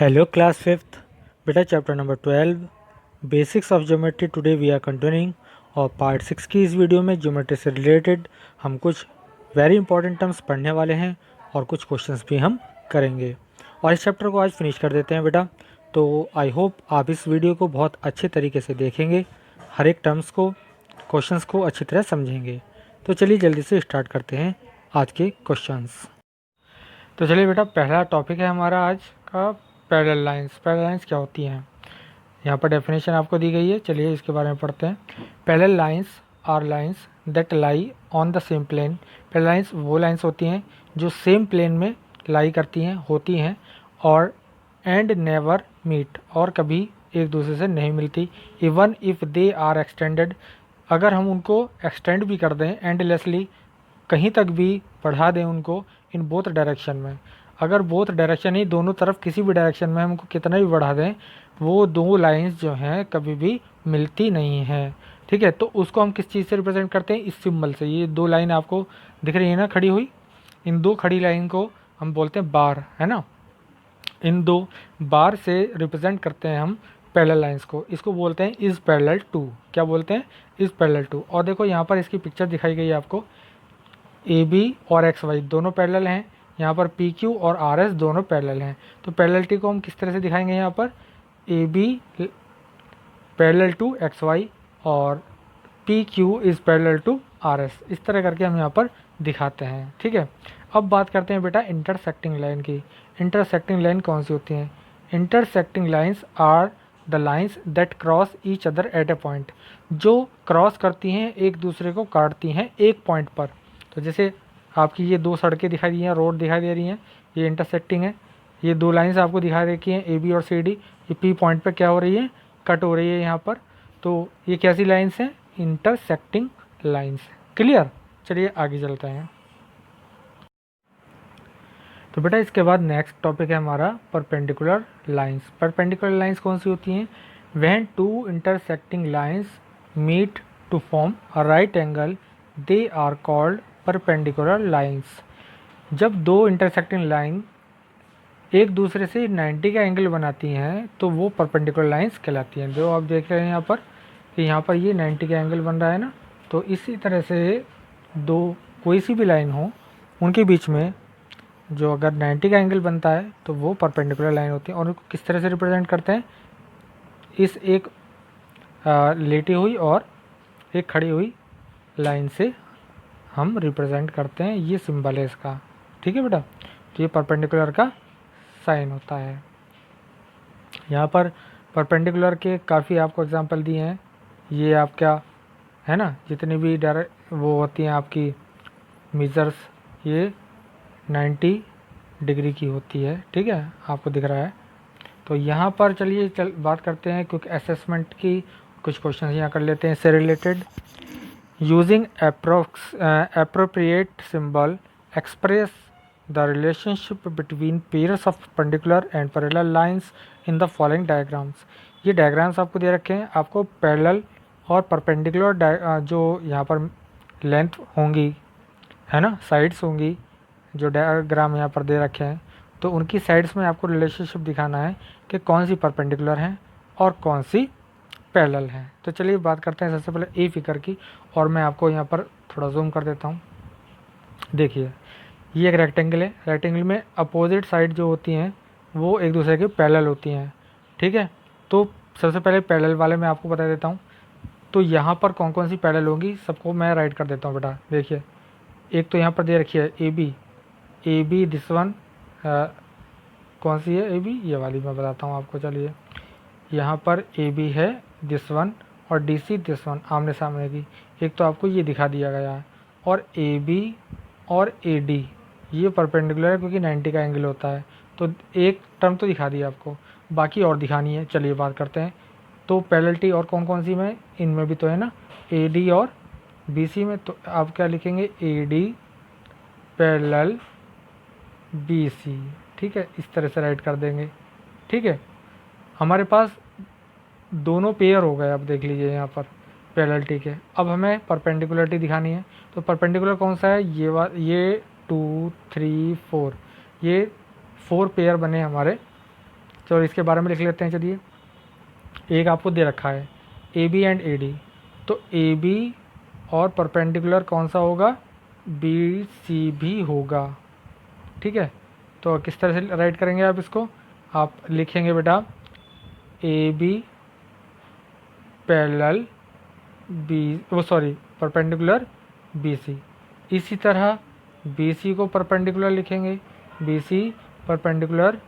Hello class 5th, बेटा chapter number 12 basics of geometry. Today we are continuing our part 6 की इस video में geometry से related हम कुछ वेरी इंपॉर्टेंट टर्म्स पढ़ने वाले हैं और कुछ क्वेश्चंस भी हम करेंगे और इस चैप्टर को आज फिनिश कर देते हैं बेटा। तो आई होप आप इस वीडियो को बहुत अच्छे तरीके से देखेंगे, हर एक टर्म्स को, क्वेश्चंस को अच्छी तरह समझेंगे। तो चलिए जल्दी से स्टार्ट करते हैं आज के क्वेश्चंस। तो चलिए बेटा, पहला टॉपिक है हमारा आज का पैरेलल लाइंस। पैरेलल लाइंस क्या होती हैं, यहाँ पर डेफिनेशन आपको दी गई है। चलिए इसके बारे में पढ़ते हैं। Parallel lines are lines that lie on the same plane. Parallel lines वो लाइंस होती हैं जो सेम प्लेन में लाई करती हैं, होती हैं, और एंड नेवर मीट, और कभी एक दूसरे से नहीं मिलती। Even if they are extended, अगर हम उनको एक्सटेंड भी कर दें एंडलेसली, कहीं तक भी बढ़ा दें उनको, इन बोथ डायरेक्शन में, अगर बोथ डायरेक्शन ही दोनों तरफ किसी भी डायरेक्शन में हमको कितना भी बढ़ा दें, वो दो लाइंस जो हैं कभी भी मिलती नहीं हैं। ठीक है, तो उसको हम किस चीज़ से रिप्रेजेंट करते हैं? इस सिंबल से। ये दो लाइन आपको दिख रही है ना खड़ी हुई, इन दो खड़ी लाइन को हम बोलते हैं बार, है ना। इन दो बार से रिप्रेजेंट करते हैं हम पैरेलल लाइंस को। इसको बोलते हैं इज पैरेलल टू। क्या बोलते हैं? Is parallel to. और देखो यहाँ पर इसकी पिक्चर दिखाई गई है आपको। ए बी और एक्स वाई दोनों पैरेलल हैं। यहाँ पर पी क्यू और आर एस दोनों पैरेलल हैं। तो पैरेललिटी को हम किस तरह से दिखाएंगे? यहाँ पर A B parallel to X Y और P Q is parallel to R S, इस तरह करके हम यहाँ पर दिखाते हैं। ठीक है, अब बात करते हैं बेटा इंटरसेक्टिंग लाइन की। इंटरसेक्टिंग लाइन कौन सी होती हैं? Intersecting lines are the lines that cross each other at a point, जो क्रॉस करती हैं, एक दूसरे को काटती हैं एक पॉइंट पर। तो जैसे आपकी ये दो सड़कें दिखाई दी हैं, रोड दिखाई दे रही हैं, ये इंटरसेक्टिंग है। ये दो लाइन्स आपको दिखाई रखी हैं, ए बी और सी डी। ये पी पॉइंट पे क्या हो रही है? कट हो रही है यहाँ पर। तो ये कैसी लाइन्स हैं? Intersecting lines. क्लियर? चलिए आगे चलते हैं। तो बेटा इसके बाद नेक्स्ट टॉपिक है हमारा परपेंडिकुलर लाइन्स। परपेंडिकुलर लाइन्स कौन सी होती हैं? When two intersecting lines meet to form a right angle they are called perpendicular lines. जब दो इंटरसेक्टिंग लाइन एक दूसरे से 90 का एंगल बनाती हैं तो वो परपेंडिकुलर लाइन्स कहलाती हैं। जो आप देख रहे हैं यहाँ पर कि यहाँ पर ये 90 का एंगल बन रहा है ना, तो इसी तरह से दो कोई सी भी लाइन हो, उनके बीच में जो अगर 90 का एंगल बनता है तो वो परपेंडिकुलर लाइन होती है। और उनको किस तरह से रिप्रेजेंट करते हैं? इस एक लेटी हुई और एक खड़ी हुई लाइन से हम रिप्रेजेंट करते हैं। ये सिंबल है इसका। ठीक है बेटा, तो ये परपेंडिकुलर का साइन होता है। यहाँ पर परपेंडिकुलर के काफ़ी आपको एग्जांपल दिए हैं। ये आपका है ना, जितनी भी डायरेक्ट वो होती हैं आपकी मेजर्स, ये 90 डिग्री की होती है। ठीक है, आपको दिख रहा है। तो यहाँ पर चलिए बात करते हैं, क्योंकि असेसमेंट की कुछ क्वेश्चन यहाँ कर लेते हैं इससे related. Using appropriate symbol express the relationship between pairs of perpendicular and parallel lines in the following diagrams। ये डायग्राम्स आपको दे रखे हैं। आपको पैरेलल और परपेंडिकुलर जो यहाँ पर लेंथ होंगी, है ना, साइड्स होंगी, जो डायग्राम यहाँ पर दे रखे हैं, तो उनकी साइड्स में आपको रिलेशनशिप दिखाना है कि कौन सी परपेंडिकुलर हैं और कौन सी पैरेलल हैं। तो चलिए बात करते हैं सबसे पहले ए फिगर की, और मैं आपको यहाँ पर थोड़ा जूम कर देता हूँ। देखिए ये एक रेक्टेंगल है। रेक्टेंगल में अपोजिट साइड जो होती हैं वो एक दूसरे के पैरेलल होती हैं। ठीक है, तो सबसे पहले पैरेलल वाले मैं आपको बता देता हूँ। तो यहाँ पर कौन कौन सी पैरेलल होंगी सबको मैं राइट कर देता हूँ बेटा। देखिए एक तो यहाँ पर दे रखी है ए बी दिस वन, कौन सी है ए बी? ये वाली मैं बताता हूँ आपको। चलिए यहाँ पर ए बी है दिस वन और डी सी दिस वन, आमने सामने की। एक तो आपको ये दिखा दिया गया है। और ए बी और ए डी ये परपेंडिकुलर है क्योंकि 90 का एंगल होता है। तो एक टर्म तो दिखा दिया आपको, बाकी और दिखानी है। चलिए बात करते हैं। तो पैरेललिटी और कौन कौन सी में, इनमें भी तो है ना, ए डी और बी सी में। तो आप क्या लिखेंगे? A D parallel B C. ठीक है, इस तरह से राइट कर देंगे। ठीक है, हमारे पास दोनों पेयर हो गए। अब देख लीजिए यहाँ पर पैरेललिटी के। अब हमें परपेंडिकुलरिटी दिखानी है। तो परपेंडिकुलर कौन सा है? ये 2 3 4, ये 4 पेयर बने हमारे चलो इसके बारे में लिख लेते हैं। चलिए, एक आपको दे रखा है A B and A D, तो ए बी और परपेंडिकुलर कौन सा होगा, बी सी भी होगा। ठीक है, तो किस तरह से राइट करेंगे आप इसको, आप लिखेंगे बेटा ए बी पैरेलल बी, वो सॉरी परपेंडिकुलर बी सी। इसी तरह बी सी को परपेंडिकुलर लिखेंगे, B C perpendicular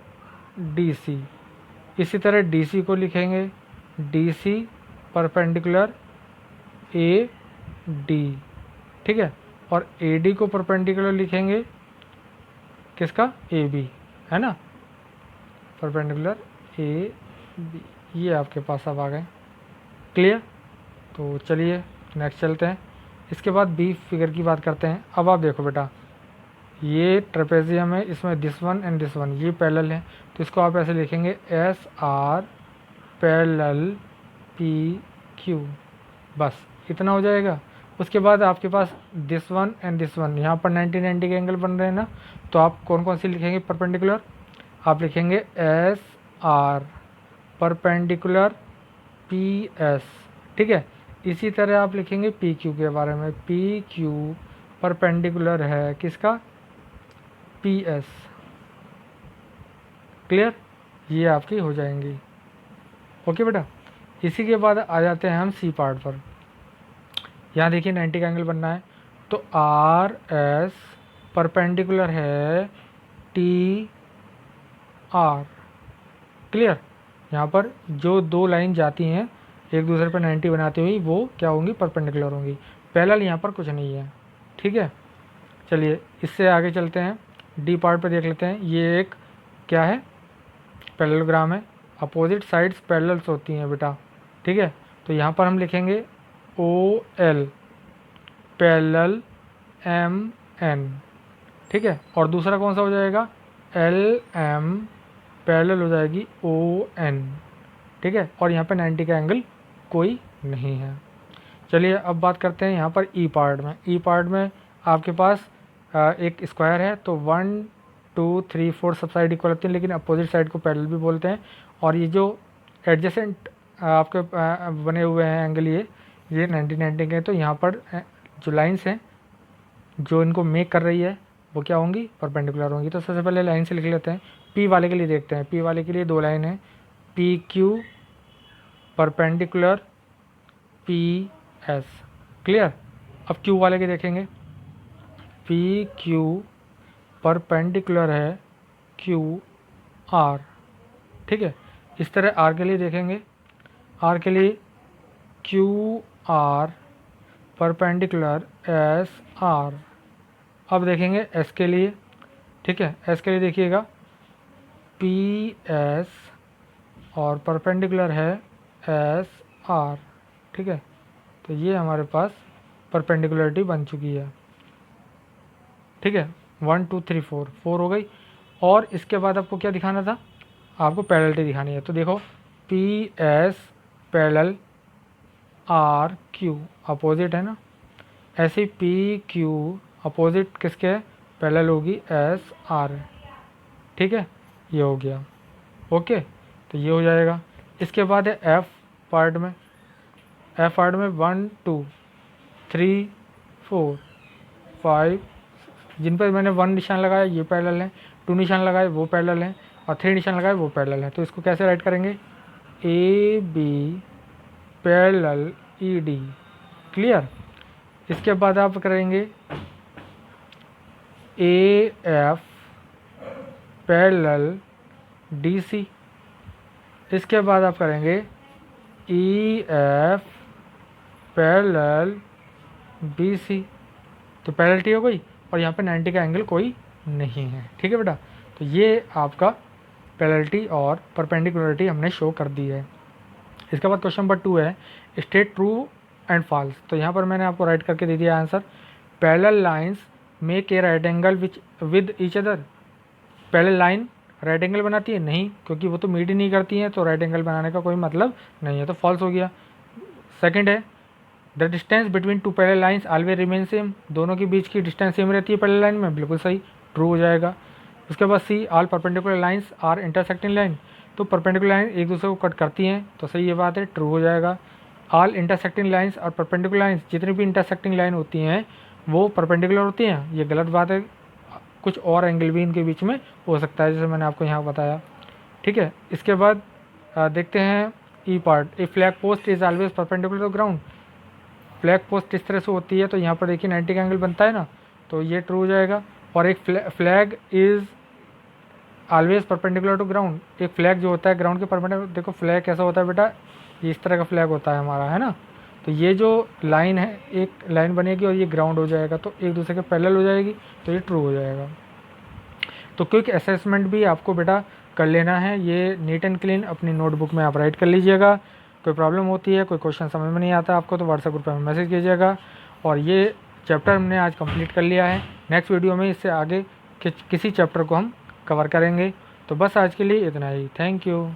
D C. इसी तरह डी सी को लिखेंगे D C perpendicular A D. ठीक है, और ए डी को परपेंडिकुलर लिखेंगे किसका, ए बी, है ना, परपेंडिकुलर ए बी। ये आपके पास अब आ गए, क्लियर। तो चलिए नेक्स्ट चलते हैं। इसके बाद बी फिगर की बात करते हैं। अब आप देखो बेटा, ये ट्रेपेजियम है, इसमें this one and this one ये पैरेलल है, तो इसको आप ऐसे लिखेंगे S R parallel P Q, बस इतना हो जाएगा। उसके बाद आपके पास this one and this one, यहाँ पर 90-90 के एंगल बन रहे हैं ना, तो आप कौन कौन सी लिखेंगे परपेंडिकुलर, आप लिखेंगे S are perpendicular P S. ठीक है, इसी तरह आप लिखेंगे पी क्यू के बारे में, पी क्यू परपेंडिकुलर है किसका, पी एस। क्लियर, ये आपकी हो जाएंगी। ओके बेटा, इसी के बाद आ जाते हैं हम सी पार्ट पर। यहाँ देखिए 90 का एंगल बनना है, तो आर एस परपेंडिकुलर है टी आर। क्लियर, यहाँ पर जो दो लाइन जाती हैं एक दूसरे पर 90 बनाती हुई, वो क्या होंगी, परपेंडिकुलर होंगी। पैरेलल यहाँ पर कुछ नहीं है। ठीक है, चलिए इससे आगे चलते हैं, डी पार्ट पर देख लेते हैं। ये एक क्या है, पैरेललोग्राम है, अपोजिट साइड्स पैरेलल्स होती हैं बेटा। ठीक है, तो यहाँ पर हम लिखेंगे O L parallel M N. ठीक है, और दूसरा कौन सा हो जाएगा, एल एम पैरेलल हो जाएगी ओ एन। ठीक है, और यहाँ पे 90 का एंगल कोई नहीं है। चलिए अब बात करते हैं यहाँ पर ई पार्ट में। ई पार्ट में आपके पास एक स्क्वायर है, तो 1 2 3 4 सब साइड इक्वल होती हैं, लेकिन अपोजिट साइड को पैरेलल भी बोलते हैं। और ये जो एडजेसेंट आपके बने हुए हैं एंगल, ये 90-90 के, तो यहाँ पर जो लाइंस हैं जो इनको मेक कर रही है वो क्या होंगी, परपेंडिकुलर होंगी। तो सबसे पहले लाइन से लिख लेते हैं। पी वाले के लिए देखते हैं, पी वाले के लिए दो लाइन है, P Q perpendicular P S. Clear, अब क्यू वाले के देखेंगे, पी क्यू परपेंडिकुलर है क्यू आर। ठीक है, इस तरह आर के लिए देखेंगे, आर के लिए Q R perpendicular S R. अब देखेंगे एस के लिए। ठीक है, एस के लिए देखिएगा पी एस और परपेंडिकुलर है एस आर। ठीक है, तो ये हमारे पास परपेंडिकुलरिटी बन चुकी है। ठीक है, 1 2 3 4 4 हो गई। और इसके बाद आपको क्या दिखाना था, आपको पैरेललिटी दिखानी है। तो देखो P S parallel R Q, opposite है ना, ऐसे ही पी क्यू अपोजिट किसके है, पैरेलल होगी एस आर। ठीक है, ये हो गया। ओके, तो ये हो जाएगा। इसके बाद है एफ पार्ट में। एफ पार्ट में 1 2 3 4 5, जिन पर मैंने 1 निशान लगाया ये पैरेलल है, 2 निशान लगाए वो पैरेलल है, और 3 निशान लगाए वो पैरेलल है। तो इसको कैसे राइट करेंगे, A B parallel E D. Clear, इसके बाद आप करेंगे A F parallel D C. इसके बाद आप करेंगे E F parallel B C. तो पैरेललिटी हो गई, और यहाँ पे 90 का एंगल कोई नहीं है। ठीक है बेटा, तो ये आपका पैरेललिटी और परपेंडिकुलरिटी हमने शो कर दी है। इसके बाद क्वेश्चन नंबर 2 है, स्टेट ट्रू एंड फॉल्स। तो यहाँ पर मैंने आपको राइट करके दे दिया answer, parallel lines make a right angle with each other. Parallel line right angle बनाती है नहीं, क्योंकि वो तो मीट ही नहीं करती हैं, तो राइट एंगल बनाने का कोई मतलब नहीं है, तो फॉल्स हो गया। सेकंड है, the distance between two parallel lines always remain same. दोनों के बीच की डिस्टेंस सेम रहती है पैरेलल लाइन में, बिल्कुल सही, ट्रू हो जाएगा। उसके बाद see, all perpendicular lines are intersecting line. तो परपेंडिकुलर लाइन एक दूसरे को कट करती हैं, तो सही ये बात है, ट्रू हो जाएगा। ऑल इंटरसेक्टिंग लाइंस और परपेंडिकुलर लाइंस, जितनी भी इंटरसेक्टिंग लाइन होती हैं वो परपेंडिकुलर होती हैं, ये गलत बात है। कुछ और एंगल भी इनके बीच में हो सकता है, जैसे मैंने आपको यहाँ बताया। ठीक है, इसके बाद देखते हैं E part. A flag post is always perpendicular to ground. Flag post इस तरह से होती है, तो यहाँ पर देखिए 90 का एंगल बनता है ना, तो ये ट्रू हो जाएगा। और एक flag is always perpendicular to ground, एक फ्लैग जो होता है ग्राउंड के परपेंडिकुलर, देखो फ्लैग कैसा होता है बेटा, ये इस तरह का फ्लैग होता है हमारा, है ना। तो ये जो लाइन है, एक लाइन बनेगी और ये ग्राउंड हो जाएगा, तो एक दूसरे के पैरेलल हो जाएगी, तो ये ट्रू हो जाएगा। तो क्विक असेसमेंट भी आपको बेटा कर लेना है, ये नीट एंड क्लीन अपनी नोटबुक में आप राइट कर लीजिएगा। कोई प्रॉब्लम होती है, कोई क्वेश्चन समझ में नहीं आता आपको, तो व्हाट्सएप ग्रुप में मैसेज कीजिएगा। और ये चैप्टर हमने आज कंप्लीट कर लिया है, नेक्स्ट वीडियो में इससे आगे किसी चैप्टर को हम कवर करेंगे। तो बस आज के लिए इतना ही, थैंक यू।